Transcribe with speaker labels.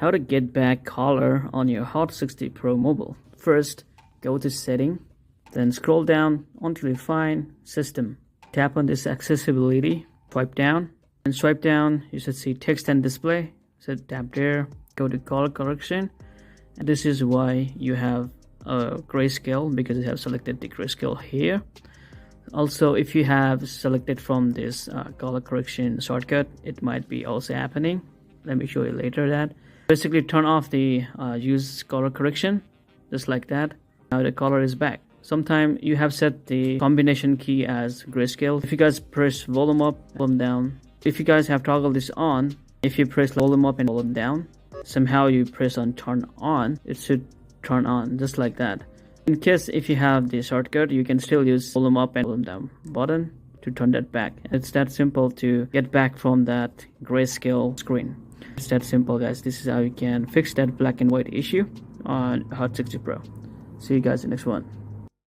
Speaker 1: how to get back color on your Hot 60 Pro mobile. First, go to setting, then scroll down until you find system. Tap on this accessibility, swipe down, and swipe down you should see text and display. So tap there, go to color correction, and this is why you have a grayscale, because you have selected the grayscale here. Also, if you have selected from this color correction shortcut, it might be also happening. Let me show you later that. Basically turn off the use color correction, just like that. Now the color is back. Sometimes you have set the combination key as grayscale. If you guys press volume up, volume down, if you guys have toggled this on, if you press volume up and volume down, somehow you press on turn on, it should turn on just like that. In case if you have the shortcut, you can still use volume up and volume down button to turn that back. It's that simple to get back from that grayscale screen. It's that simple, guys. This is how you can fix that black and white issue on Hot 60 Pro. See you guys in the next one.